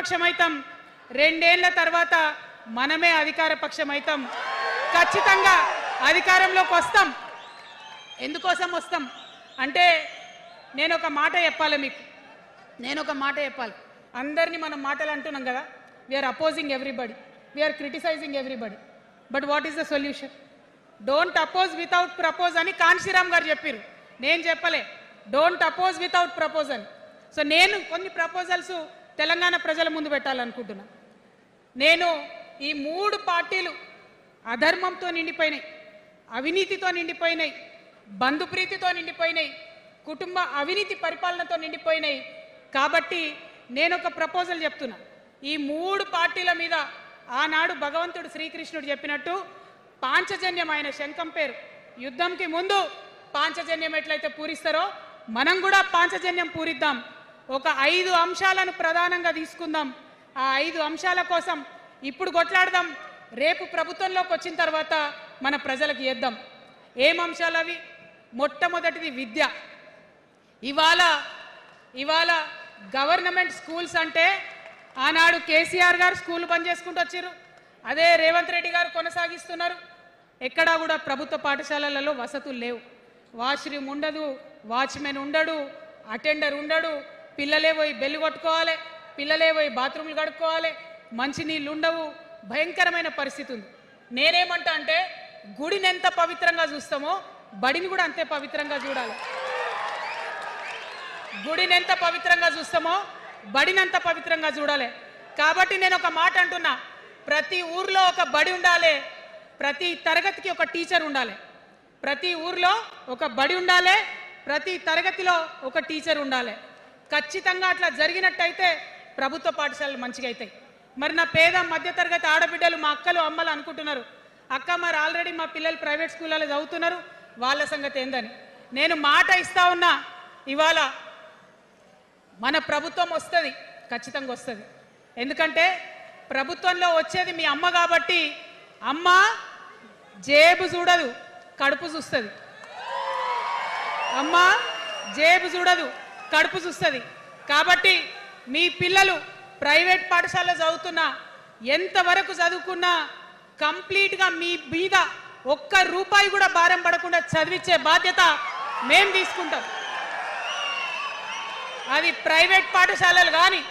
ప్రతిపక్షమైతాం, 2 ఏళ్ల తర్వాత మనమే అధికార పక్షమైతాం. ఖచ్చితంగా అధికారంలోకి వస్తాం. ఎందుకోసం వస్తాం అంటే నేను ఒక మాట చెప్పాలి మీకు, అందరినీ మనం మాటలు అంటున్నాం కదా, we are opposing everybody, we are criticising everybody, but what is the solution? Don't oppose without propose అని కాన్షీరామ్ గారు చెప్పారు, నేను చెప్పలే. డోంట్ అపోజ్ వితౌట్ ప్రపోజ్ అని. సో నేను కొన్ని ప్రపోజల్స్ తెలంగాణ ప్రజల ముందు పెట్టాలనుకుంటున్నా. నేను ఈ 3 పార్టీలు అధర్మంతో నిండిపోయినాయి, అవినీతితో నిండిపోయినాయి, బంధుప్రీతితో నిండిపోయినాయి, కుటుంబ అవినీతి పరిపాలనతో నిండిపోయినాయి. కాబట్టి నేను ఒక ప్రపోజల్ చెప్తున్నా. ఈ 3 పార్టీల మీద ఆనాడు భగవంతుడు శ్రీకృష్ణుడు చెప్పినట్టు పాంచజన్యం, ఆయన శంఖం పేరు, యుద్ధంకి ముందు పాంచజన్యం ఎట్లయితే పూరిస్తారో మనం కూడా పాంచజన్యం పూరిద్దాం. ఒక 5 అంశాలను ప్రధానంగా తీసుకుందాం. ఆ 5 అంశాల కోసం ఇప్పుడు కొట్లాడదాం, రేపు ప్రభుత్వంలోకి వచ్చిన తర్వాత మన ప్రజలకు ఇద్దాం. ఏం అంశాలు అవి? మొట్టమొదటిది విద్య. ఇవాళ గవర్నమెంట్ స్కూల్స్ అంటే ఆనాడు కేసీఆర్ గారు స్కూల్ బంద్ చేసుకుంటూ వచ్చారు, అదే రేవంత్ రెడ్డి గారు కొనసాగిస్తున్నారు. ఎక్కడా కూడా ప్రభుత్వ పాఠశాలలలో వసతులు లేవు. వాష్రూమ్ ఉండదు, వాచ్మెన్ ఉండడు, అటెండర్ ఉండడు, పిల్లలే పోయి బెల్లు కొట్టుకోవాలి, పిల్లలే పోయి బాత్రూమ్లు కడుక్కోవాలి, మంచినీళ్ళు ఉండవు, భయంకరమైన పరిస్థితి ఉంది. నేనేమంటా అంటే గుడిని ఎంత పవిత్రంగా చూస్తామో బడిని కూడా అంతే పవిత్రంగా చూడాలి. గుడిని ఎంత పవిత్రంగా చూస్తామో బడిని అంత పవిత్రంగా చూడాలి. కాబట్టి నేను ఒక మాట అంటున్నా, ప్రతి ఊర్లో ఒక బడి ఉండాలి, ప్రతి తరగతికి ఒక టీచర్ ఉండాలి. ప్రతి ఊర్లో ఒక బడి ఉండాలి, ప్రతి తరగతిలో ఒక టీచర్ ఉండాలి. ఖచ్చితంగా అట్లా జరిగినట్టయితే ప్రభుత్వ పాఠశాలలు మంచిగా అవుతాయి. మరి నా పేద మధ్యతరగతి ఆడబిడ్డలు, మా అక్కలు అమ్మలు అనుకుంటున్నారు, అక్క మరి ఆల్రెడీ మా పిల్లలు ప్రైవేట్ స్కూళ్ళలో చదువుతున్నారు, వాళ్ళ సంగతి ఏందని. నేను మాట ఇస్తా ఉన్నా, ఇవాళ మన ప్రభుత్వం వస్తుంది, ఖచ్చితంగా వస్తుంది. ఎందుకంటే ప్రభుత్వంలో వచ్చేది మీ అమ్మ కాబట్టి అమ్మ జేబు చూడదు, కడుపు చూస్తుంది. అమ్మ జేబు చూడదు, కడుపు చూస్తుంది. కాబట్టి మీ పిల్లలు ప్రైవేట్ పాఠశాలలో చదువుతున్నా, ఎంతవరకు చదువుకున్నా కంప్లీట్గా మీ మీద ఒక్క రూపాయి కూడా భారం పడకుండా చదివించే బాధ్యత మేము తీసుకుంటాం. అది ప్రైవేట్ పాఠశాలలు కానీ,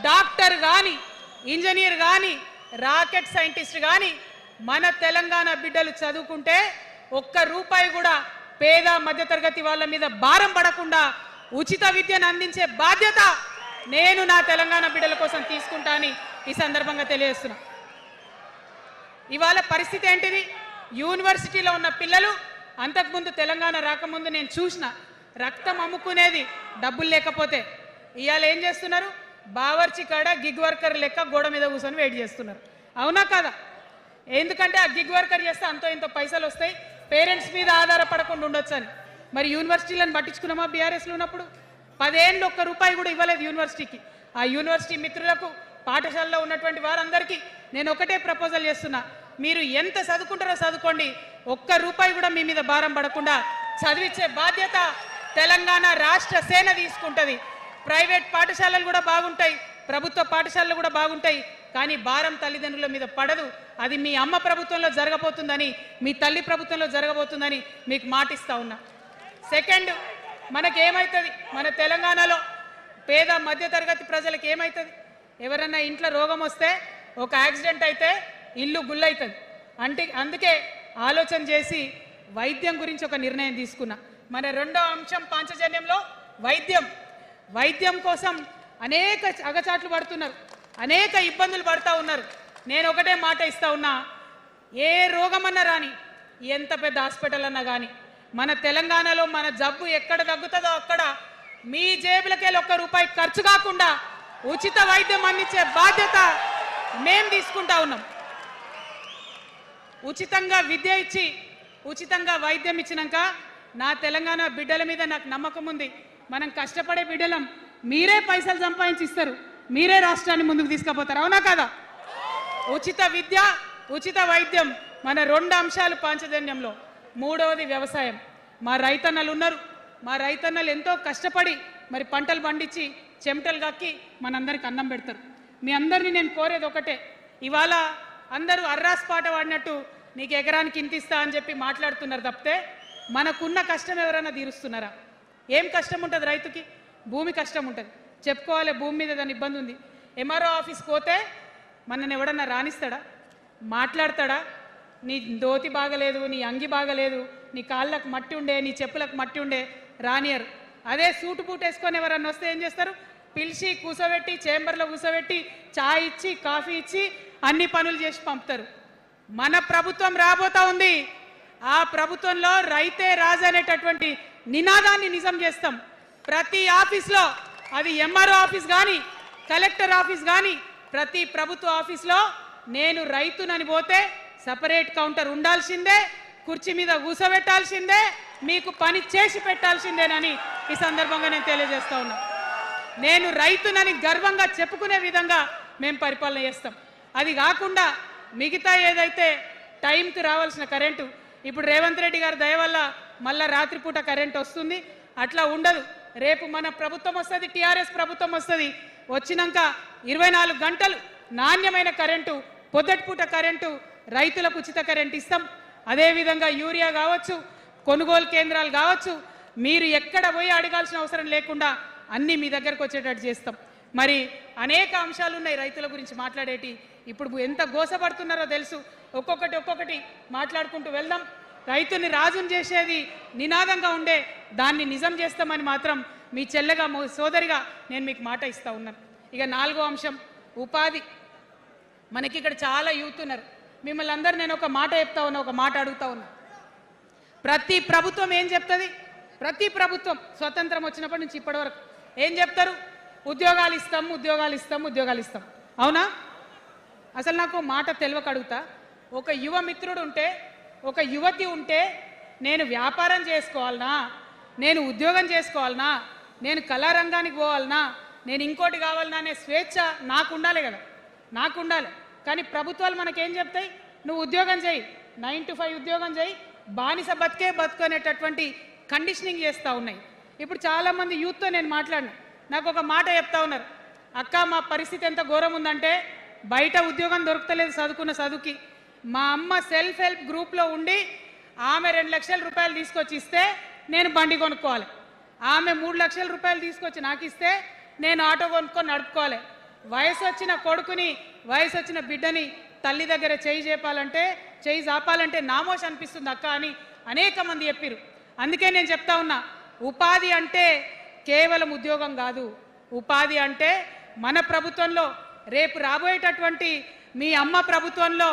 డాక్టర్ కానీ, ఇంజనీర్ కానీ, రాకెట్ సైంటిస్ట్ కానీ మన తెలంగాణ బిడ్డలు చదువుకుంటే ఒక్క రూపాయి కూడా పేద మధ్యతరగతి వాళ్ళ మీద భారం పడకుండా ఉచిత విద్యను అందించే బాధ్యత నేను నా తెలంగాణ బిడ్డల కోసం తీసుకుంటా అని ఈ సందర్భంగా తెలియజేస్తున్నా. ఇవాళ పరిస్థితి ఏంటిది? యూనివర్సిటీలో ఉన్న పిల్లలు అంతకుముందు తెలంగాణ రాకముందు నేను చూసిన రక్తం అమ్ముకునేది డబ్బులు లేకపోతే. ఇవాళ ఏం చేస్తున్నారు? బావర్చి కాడ గిగ్ వర్కర్ లెక్క గోడ మీద కూర్చొని వెయిట్ చేస్తున్నారు. అవునా కదా? ఎందుకంటే ఆ గిగ్ వర్కర్ చేస్తే అంతో ఇంత పైసలు వస్తాయి, పేరెంట్స్ మీద ఆధారపడకుండా ఉండొచ్చు అని. మరి యూనివర్సిటీలను పట్టించుకున్నామా? బీఆర్ఎస్లో ఉన్నప్పుడు 10 ఏళ్ళు ఒక్క రూపాయి కూడా ఇవ్వలేదు యూనివర్సిటీకి. ఆ యూనివర్సిటీ మిత్రులకు, పాఠశాలలో ఉన్నటువంటి వారందరికీ నేను ఒకటే ప్రపోజల్ చేస్తున్నా, మీరు ఎంత చదువుకుంటారో చదువుకోండి, ఒక్క రూపాయి కూడా మీ మీద భారం పడకుండా చదివించే బాధ్యత తెలంగాణ రాష్ట్ర సేన తీసుకుంటుంది. ప్రైవేట్ పాఠశాలలు కూడా బాగుంటాయి, ప్రభుత్వ పాఠశాలలు కూడా బాగుంటాయి, కానీ భారం తల్లిదండ్రుల మీద పడదు. అది మీ అమ్మ ప్రభుత్వంలో జరగబోతుందని, మీ తల్లి ప్రభుత్వంలో జరగబోతుందని మీకు మాటిస్తా ఉన్నా. సెకండ్, మనకేమవుతుంది? మన తెలంగాణలో పేద మధ్యతరగతి ప్రజలకు ఏమవుతుంది? ఎవరన్నా ఇంట్లో రోగం వస్తే, ఒక యాక్సిడెంట్ అయితే ఇల్లు గుల్లవుతుంది. అందుకే ఆలోచన చేసి వైద్యం గురించి ఒక నిర్ణయం తీసుకున్నా. మన రెండో అంశం పాంచజన్యంలో వైద్యం కోసం అనేక అగచాట్లు పడుతున్నారు, అనేక ఇబ్బందులు పడుతూ ఉన్నారు. నేను ఒకటే మాట ఇస్తా ఉన్నా, ఏ రోగమన్నా రాని, ఎంత పెద్ద హాస్పిటల్ అన్నా కానీ, మన తెలంగాణలో మన జబ్బు ఎక్కడ తగ్గుతుందో అక్కడ మీ జేబులకెళ్ళి ఒక్క రూపాయి ఖర్చు కాకుండా ఉచిత వైద్యం అందించే బాధ్యత మేము తీసుకుంటా ఉన్నాం. ఉచితంగా విద్య ఇచ్చి, ఉచితంగా వైద్యం ఇచ్చినాక నా తెలంగాణ బిడ్డల మీద నాకు నమ్మకం ఉంది. మనం కష్టపడే బిడ్డలం, మీరే పైసలు సంపాదించి ఇస్తారు, మీరే రాష్ట్రాన్ని ముందుకు తీసుకుపోతారు. అవునా కదా? ఉచిత విద్య, ఉచిత వైద్యం మన రెండు అంశాలు పాంచజన్యంలో. మూడవది వ్యవసాయం. మా రైతన్నలు ఉన్నారు, మా రైతన్నలు ఎంతో కష్టపడి మరి పంటలు పండించి చెమటలు కక్కి మనందరికి అన్నం పెడతారు. మీ అందరినీ నేను కోరేది ఒకటే, ఇవాళ అందరూ అర్రాస్ పాట పాడినట్టు నీకు ఎకరానికి ఇంత ఇస్తా అని చెప్పి మాట్లాడుతున్నారు తప్పితే మనకున్న కష్టం ఎవరైనా తీరుస్తున్నారా? ఏం కష్టం ఉంటుంది రైతుకి? భూమి కష్టం ఉంటుంది, చెప్పుకోవాలి. భూమి మీద దాని ఇబ్బంది ఉంది. ఎంఆర్ఓ ఆఫీస్కి పోతే మనని ఎవడన్నా రాణిస్తాడా? మాట్లాడతాడా? నీ దోతి బాగలేదు, నీ అంగి బాగలేదు, నీ కాళ్ళకు మట్టి ఉండే, నీ చెప్పులకు మట్టి ఉండే రానియరు. అదే సూటు బూట్ వేసుకొని ఎవరన్నా వస్తే ఏం చేస్తారు? పిలిచి కూసోబెట్టి చేంబర్లో కూసోబెట్టి చాయ్ ఇచ్చి కాఫీ ఇచ్చి అన్ని పనులు చేసి పంపుతారు. మన ప్రభుత్వం రాబోతా ఉంది. ఆ ప్రభుత్వంలో రైతే రాజు అనేటటువంటి నినాదాన్ని నిజం చేస్తాం. ప్రతి ఆఫీస్లో, అది ఎంఆర్ఓ ఆఫీస్ కానీ కలెక్టర్ ఆఫీస్ కానీ, ప్రతి ప్రభుత్వ ఆఫీస్లో నేను రైతునని పోతే సపరేట్ కౌంటర్ ఉండాల్సిందే, కుర్చీ మీద కూసోబెట్టాల్సిందే, మీకు పని చేసి పెట్టాల్సిందేనని ఈ సందర్భంగా నేను తెలియజేస్తా ఉన్నా. నేను రైతునని గర్వంగా చెప్పుకునే విధంగా మేము పరిపాలన చేస్తాం. అది కాకుండా మిగతా ఏదైతే టైంకి రావాల్సిన కరెంటు, ఇప్పుడు రేవంత్ రెడ్డి గారి దయ వల్ల మళ్ళా రాత్రిపూట కరెంట్ వస్తుంది. అట్లా ఉండదు. రేపు మన ప్రభుత్వం వస్తుంది, టీఆర్ఎస్ ప్రభుత్వం వస్తుంది. వచ్చినాక 24 గంటలు నాణ్యమైన కరెంటు, పొద్దుటిపూట కరెంటు, రైతులకు ఉచిత కరెంట్ ఇస్తాం. అదేవిధంగా యూరియా కావచ్చు, కొనుగోలు కేంద్రాలు కావచ్చు, మీరు ఎక్కడ పోయి అడగాల్సిన అవసరం లేకుండా అన్నీ మీ దగ్గరకు వచ్చేటట్టు చేస్తాం. మరి అనేక అంశాలు ఉన్నాయి రైతుల గురించి మాట్లాడేటి. ఇప్పుడు ఎంత గోసపడుతున్నారో తెలుసు. ఒక్కొక్కటి మాట్లాడుకుంటూ వెళ్దాం. రైతుని రాజుని చేసేది నినాదంగా ఉండే దాన్ని నిజం చేస్తామని మాత్రం మీ చెల్లెగా సోదరిగా నేను మీకు మాట ఇస్తా ఉన్నాను. ఇక 4వ అంశం ఉపాధి. మనకి ఇక్కడ చాలా యూత్ ఉన్నారు. మిమ్మల్ని అందరూ నేను ఒక మాట చెప్తా ఉన్నా, ఒక మాట అడుగుతా ఉన్నా. ప్రతి ప్రభుత్వం ఏం చెప్తుంది? ప్రతి ప్రభుత్వం స్వతంత్రం వచ్చినప్పటి నుంచి ఇప్పటి వరకు ఏం చెప్తారు? ఉద్యోగాలు ఇస్తాం, ఉద్యోగాలు ఇస్తాం, ఉద్యోగాలు ఇస్తాం. అవునా? అసలు నాకు మాట తెలియక అడుగుతా. ఒక యువ మిత్రుడు ఉంటే, ఒక యువతి ఉంటే, నేను వ్యాపారం చేసుకోవాలనా, నేను ఉద్యోగం చేసుకోవాలనా, నేను కళారంగానికి పోవాలనా, నేను ఇంకోటి కావాలనా అనే స్వేచ్ఛ నాకు ఉండాలి కదా, నాకు ఉండాలి. కానీ ప్రభుత్వాలు మనకేం చెప్తాయి? నువ్వు ఉద్యోగం చేయి, 9 to 5 ఉద్యోగం చేయి, బానిస బతుకునేటటువంటి కండిషనింగ్ చేస్తూ ఉన్నాయి. ఇప్పుడు చాలామంది యూత్తో నేను మాట్లాడినా, నాకు ఒక మాట చెప్తా ఉన్నారు. అక్క, మా పరిస్థితి ఎంత ఘోరం ఉందంటే బయట ఉద్యోగం దొరుకుతలేదు చదువుకున్న చదువుకి. మా అమ్మ సెల్ఫ్ హెల్ప్ గ్రూప్లో ఉండి ఆమె 2 లక్షల రూపాయలు తీసుకొచ్చి ఇస్తే నేను బండి కొనుక్కోవాలి. ఆమె 3 లక్షల రూపాయలు తీసుకొచ్చి నాకు ఇస్తే నేను ఆటో కొనుక్కొని నడుపుకోవాలి. వయసు వచ్చిన కొడుకుని, వయసు వచ్చిన బిడ్డని తల్లి దగ్గర చేయి జాపాలంటే నామోష్ అనిపిస్తుంది అక్క అని అనేక మంది చెప్పారు. అందుకే నేను చెప్తా ఉన్నా, ఉపాధి అంటే కేవలం ఉద్యోగం కాదు. ఉపాధి అంటే మన ప్రభుత్వంలో, రేపు రాబోయేటటువంటి మీ అమ్మ ప్రభుత్వంలో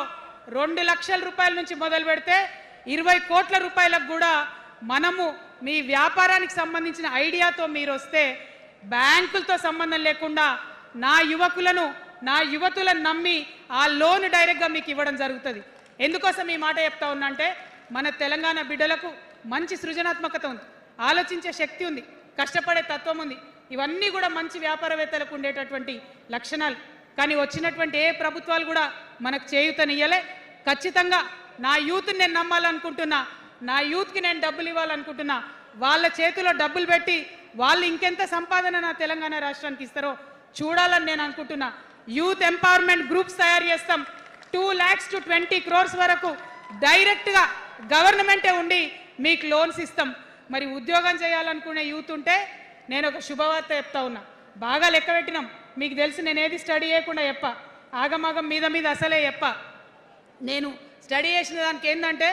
2 లక్షల రూపాయల నుంచి మొదలు పెడితే 20 కోట్ల రూపాయలకు కూడా మనము మీ వ్యాపారానికి సంబంధించిన ఐడియాతో మీరు వస్తే బ్యాంకులతో సంబంధం లేకుండా నా యువకులను, నా యువతులను నమ్మి ఆ లోన్ డైరెక్ట్గా మీకు ఇవ్వడం జరుగుతుంది. ఎందుకోసం ఈ మాట చెప్తా ఉన్నా అంటే, మన తెలంగాణ బిడ్డలకు మంచి సృజనాత్మకత ఉంది, ఆలోచించే శక్తి ఉంది, కష్టపడే తత్వం ఉంది. ఇవన్నీ కూడా మంచి వ్యాపారవేత్తలకు ఉండేటటువంటి లక్షణాలు. కానీ వచ్చినటువంటి ఏ ప్రభుత్వాలు కూడా మనకు చేయూతనియ్యలే. ఖచ్చితంగా నా యూత్ని నేను నమ్మాలనుకుంటున్నా, నా యూత్కి నేను డబ్బులు ఇవ్వాలనుకుంటున్నా. వాళ్ళ చేతిలో డబ్బులు పెట్టి వాళ్ళు ఇంకెంత సంపాదన నా తెలంగాణ రాష్ట్రానికి ఇస్తారో చూడాలని నేను అనుకుంటున్నా. యూత్ ఎంపవర్మెంట్ గ్రూప్స్ తయారు చేస్తాం. 2 lakhs to 20 crores వరకు డైరెక్ట్గా గవర్నమెంటే ఉండి మీకు లోన్స్ ఇస్తాం. మరి ఉద్యోగం చేయాలనుకునే యూత్ ఉంటే నేను ఒక శుభవార్త చెప్తా ఉన్నా. బాగా లెక్క పెట్టినాం. మీకు తెలిసి నేను ఏది స్టడీ చేయకుండా చెప్ప, ఆగమాగం మీద అసలే చెప్ప. నేను స్టడీ చేసిన దానికి ఏంటంటే,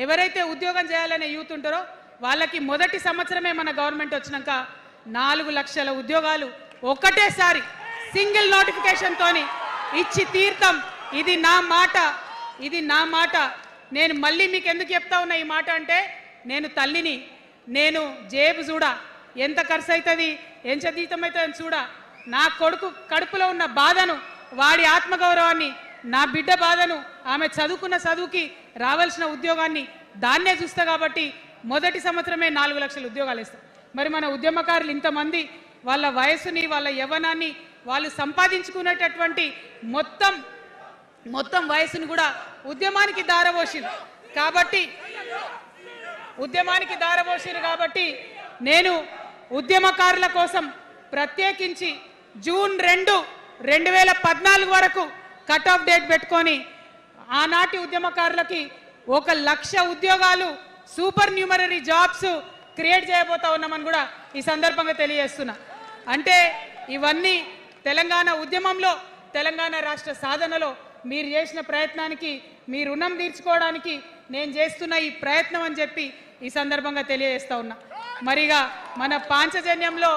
ఎవరైతే ఉద్యోగం చేయాలనే యూత్ ఉంటారో వాళ్ళకి మొదటి సంవత్సరమే మన గవర్నమెంట్ వచ్చినాక 4 లక్షల ఉద్యోగాలు ఒకటేసారి సింగిల్ నోటిఫికేషన్తోని ఇచ్చి తీర్థం. ఇది నా మాట, ఇది నా మాట. నేను మళ్ళీ మీకు ఎందుకు చెప్తా ఉన్నా ఈ మాట అంటే, నేను తల్లిని, నేను జేబు చూడా, ఎంత ఖర్చు అవుతుంది, ఎంత జీతం అవుతుంది చూడా. నా కొడుకు కడుపులో ఉన్న బాధను, వాడి ఆత్మగౌరవాన్ని, నా బిడ్డ బాధను, ఆమె చదువుకున్న చదువుకి రావాల్సిన ఉద్యోగాన్ని దాన్నే చూస్తా. కాబట్టి మొదటి సంవత్సరమే 4 లక్షల ఉద్యోగాలు ఇస్తాం. మరి మన ఉద్యమకారులు ఇంతమంది వాళ్ళ వయసుని, వాళ్ళ యవ్వనాన్ని, వాళ్ళు సంపాదించుకునేటటువంటి మొత్తం వయసుని కూడా ఉద్యమానికి దారపోసిరు. కాబట్టి నేను ఉద్యమకారుల కోసం ప్రత్యేకించి జూన్ 2 2014 వరకు కట్ ఆఫ్ డేట్ పెట్టుకొని ఆనాటి ఉద్యమకారులకి 1,00,000 ఉద్యోగాలు సూపర్ న్యూమరరీ జాబ్స్ క్రియేట్ చేయబోతా ఉన్నామని కూడా ఈ సందర్భంగా తెలియజేస్తున్నా. అంటే ఇవన్నీ తెలంగాణ ఉద్యమంలో తెలంగాణ రాష్ట్ర సాధనలో మీరు చేసిన ప్రయత్నానికి మీ రుణం తీర్చుకోవడానికి నేను చేస్తున్న ఈ ప్రయత్నం అని చెప్పి ఈ సందర్భంగా తెలియజేస్తా ఉన్నా. మరిగా మన పాంచజన్యంలో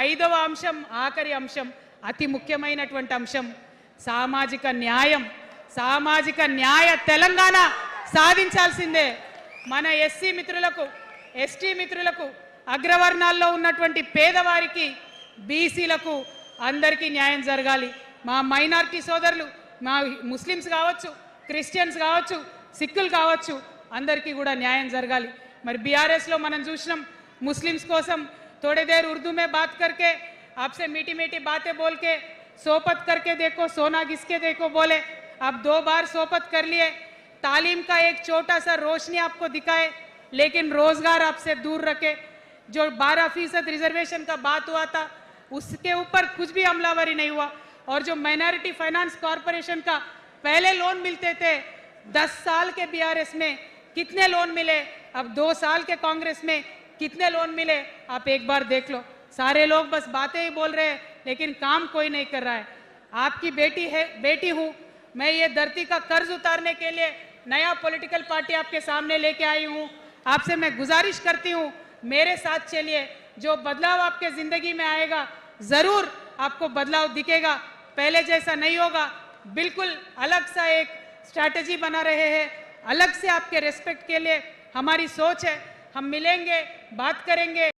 5వ అంశం, ఆఖరి అంశం, అతి ముఖ్యమైనటువంటి అంశం సామాజిక న్యాయం. సామాజిక న్యాయ తెలంగాణ సాధించాల్సిందే. మన ఎస్సీ మిత్రులకు, ఎస్టీ మిత్రులకు, అగ్రవర్ణాల్లో ఉన్నటువంటి పేదవారికి, బీసీలకు అందరికీ న్యాయం జరగాలి. మా మైనారిటీ సోదరులు, మా ముస్లిమ్స్ కావచ్చు, క్రిస్టియన్స్ కావచ్చు, సిక్కులు కావచ్చు, అందరికీ కూడా న్యాయం జరగాలి. మరి బీఆర్ఎస్లో మనం చూసినాం, मुस्लिम्स कोसम थोड़ी देर उर्दू में बात करके आपसे मीठी मीठी बातें बोल के सोपत करके देखो, सोना घिसके देखो बोले. आप 2 बार सोपत कर लिए, तालीम का एक छोटा सा रोशनी आपको दिखाए, लेकिन रोजगार आपसे दूर रखे. जो 12% रिजर्वेशन का बात हुआ था उसके ऊपर कुछ भी अमलावरी नहीं हुआ. और जो माइनॉरिटी फाइनेंस कॉरपोरेशन का पहले लोन मिलते थे 10 साल के बीआरएस में कितने लोन मिले, अब 2 साल के कांग्रेस में कितने लोन मिले, आप एक बार देख लो. सारे लोग बस बातें ही बोल रहे हैं लेकिन काम कोई नहीं कर रहा है. आपकी बेटी हूँ मैं, ये धरती का कर्ज उतारने के लिए नया पॉलिटिकल पार्टी आपके सामने लेके आई हूँ. आपसे मैं गुजारिश करती हूँ मेरे साथ चलिए. जो बदलाव आपके जिंदगी में आएगा जरूर आपको बदलाव दिखेगा, पहले जैसा नहीं होगा. बिल्कुल अलग सा एक स्ट्रैटेजी बना रहे हैं, अलग से आपके रेस्पेक्ट के लिए हमारी सोच है. हम मिलेंगे, बात करेंगे.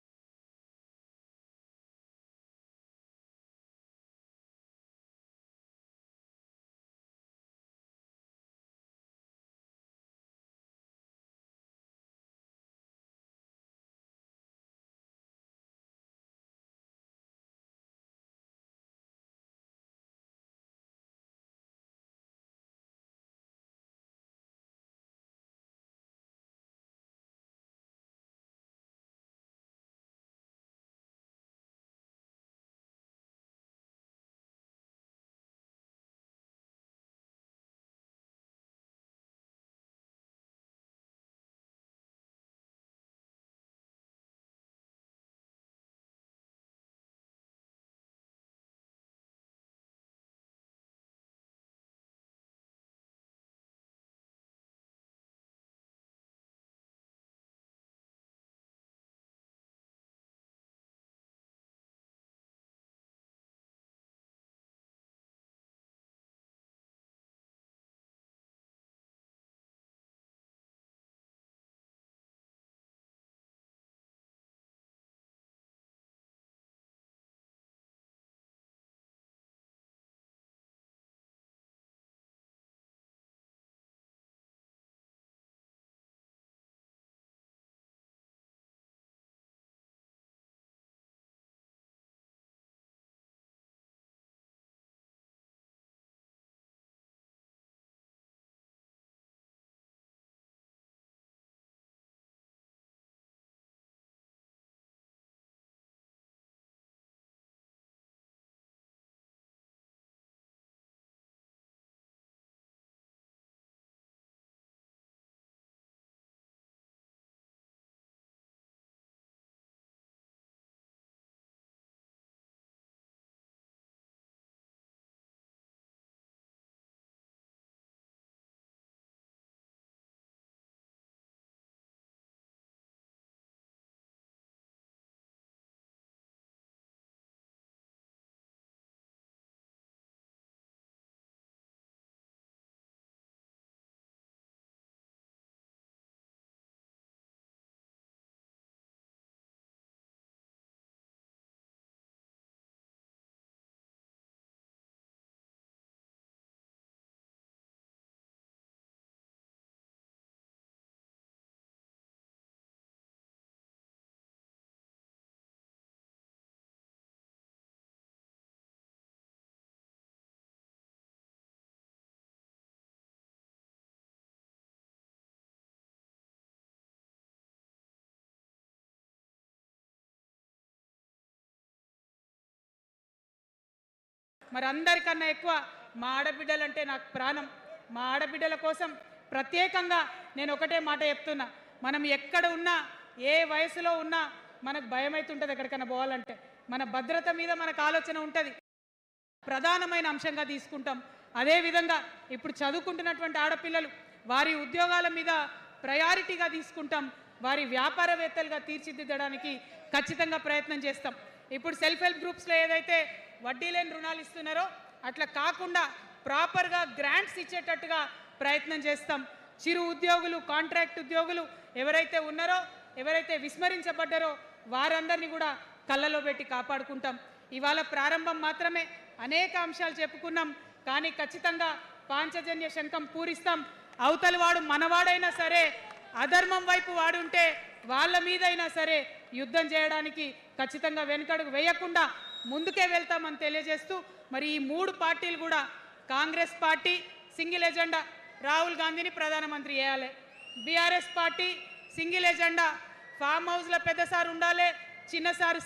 మరి అందరికన్నా ఎక్కువ మా ఆడబిడ్డలంటే నాకు ప్రాణం. మా ఆడబిడ్డల కోసం ప్రత్యేకంగా నేను ఒకటే మాట చెప్తున్నా, మనం ఎక్కడ ఉన్నా ఏ వయసులో ఉన్నా మనకు భయం అవుతుంటుంది ఎక్కడికైనా పోవాలంటే. మన భద్రత మీద మనకు ఆలోచన ఉంటుంది, ప్రధానమైన అంశంగా తీసుకుంటాం. అదేవిధంగా ఇప్పుడు చదువుకుంటున్నటువంటి ఆడపిల్లలు వారి ఉద్యోగాల మీద ప్రయారిటీగా తీసుకుంటాం, వారి వ్యాపారవేత్తలుగా తీర్చిదిద్దడానికి ఖచ్చితంగా ప్రయత్నం చేస్తాం. ఇప్పుడు సెల్ఫ్ హెల్ప్ గ్రూప్స్లో ఏదైతే వడ్డీ లేని రుణాలు ఇస్తున్నారో అట్లా కాకుండా ప్రాపర్గా గ్రాంట్స్ ఇచ్చేటట్టుగా ప్రయత్నం చేస్తాం. చిరు ఉద్యోగులు, కాంట్రాక్ట్ ఉద్యోగులు ఎవరైతే ఉన్నారో, ఎవరైతే విస్మరించబడ్డారో వారందరినీ కూడా కళ్ళలో పెట్టి కాపాడుకుంటాం. ఇవాళ ప్రారంభం మాత్రమే, అనేక అంశాలు చెప్పుకున్నాం, కానీ ఖచ్చితంగా పాంచజన్య శంఖం పూరిస్తాం. అవతలి వాడు మనవాడైనా సరే, అధర్మం వైపు వాడుంటే వాళ్ళ మీదైనా సరే యుద్ధం చేయడానికి ఖచ్చితంగా వెనుకడుగు వేయకుండా ముందుకే వెళ్తామని తెలియజేస్తూ, మరి ఈ మూడు పార్టీలు కూడా, Congress party single agenda Rahul గాంధీని ప్రధానమంత్రి చేయాలి, BRS party single agenda farm హౌస్లో పెద్దసారి ఉండాలి, చిన్నసారి